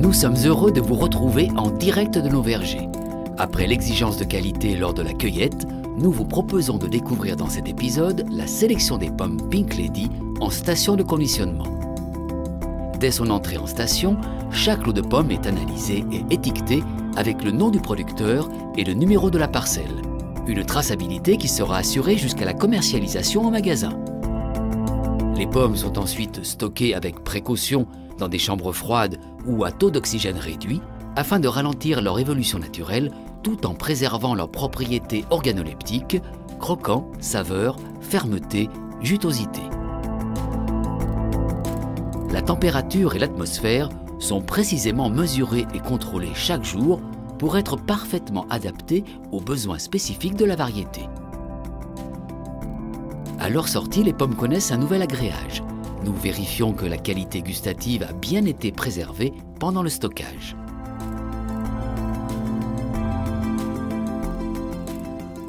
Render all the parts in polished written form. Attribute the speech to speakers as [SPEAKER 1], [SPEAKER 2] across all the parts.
[SPEAKER 1] Nous sommes heureux de vous retrouver en direct de nos vergers. Après l'exigence de qualité lors de la cueillette, nous vous proposons de découvrir dans cet épisode la sélection des pommes Pink Lady en station de conditionnement. Dès son entrée en station, chaque lot de pommes est analysé et étiqueté avec le nom du producteur et le numéro de la parcelle. Une traçabilité qui sera assurée jusqu'à la commercialisation en magasin. Les pommes sont ensuite stockées avec précaution dans des chambres froides ou à taux d'oxygène réduit afin de ralentir leur évolution naturelle tout en préservant leurs propriétés organoleptiques, croquant, saveur, fermeté, jutosité. La température et l'atmosphère sont précisément mesurées et contrôlées chaque jour pour être parfaitement adaptées aux besoins spécifiques de la variété. À leur sortie, les pommes connaissent un nouvel agréage. Nous vérifions que la qualité gustative a bien été préservée pendant le stockage.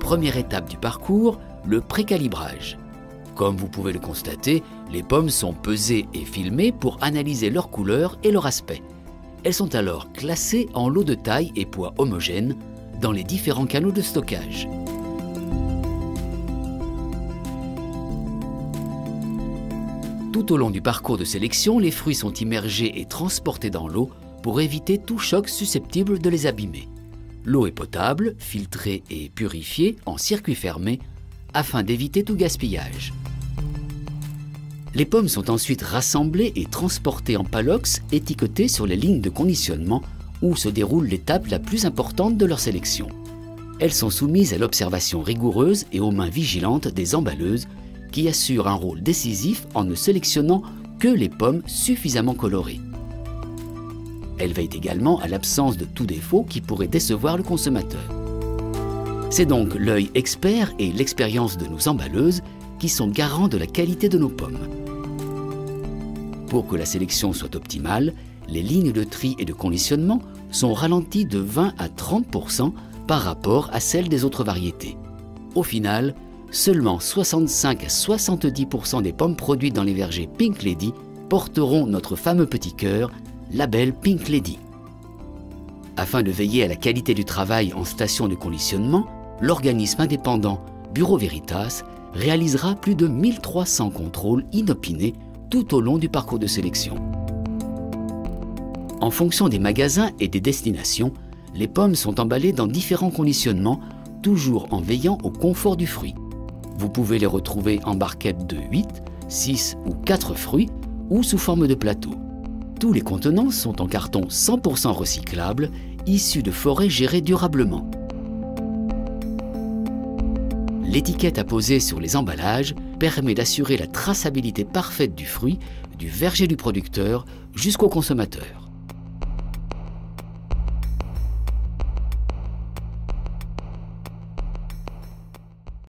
[SPEAKER 1] Première étape du parcours, le précalibrage. Comme vous pouvez le constater, les pommes sont pesées et filmées pour analyser leur couleur et leur aspect. Elles sont alors classées en lots de taille et poids homogènes dans les différents canaux de stockage. Tout au long du parcours de sélection, les fruits sont immergés et transportés dans l'eau pour éviter tout choc susceptible de les abîmer. L'eau est potable, filtrée et purifiée en circuit fermé afin d'éviter tout gaspillage. Les pommes sont ensuite rassemblées et transportées en palox étiquetées sur les lignes de conditionnement où se déroule l'étape la plus importante de leur sélection. Elles sont soumises à l'observation rigoureuse et aux mains vigilantes des emballeuses qui assurent un rôle décisif en ne sélectionnant que les pommes suffisamment colorées. Elles veillent également à l'absence de tout défaut qui pourrait décevoir le consommateur. C'est donc l'œil expert et l'expérience de nos emballeuses qui sont garants de la qualité de nos pommes. Pour que la sélection soit optimale, les lignes de tri et de conditionnement sont ralenties de 20 à 30% par rapport à celles des autres variétés. Au final, seulement 65 à 70% des pommes produites dans les vergers Pink Lady porteront notre fameux petit cœur, label Pink Lady. Afin de veiller à la qualité du travail en station de conditionnement, l'organisme indépendant Bureau Veritas réalisera plus de 1300 contrôles inopinés tout au long du parcours de sélection. En fonction des magasins et des destinations, les pommes sont emballées dans différents conditionnements, toujours en veillant au confort du fruit. Vous pouvez les retrouver en barquettes de 8, 6 ou 4 fruits ou sous forme de plateau. Tous les contenants sont en carton 100% recyclable, issus de forêts gérées durablement. L'étiquette apposée sur les emballages permet d'assurer la traçabilité parfaite du fruit, du verger du producteur jusqu'au consommateur.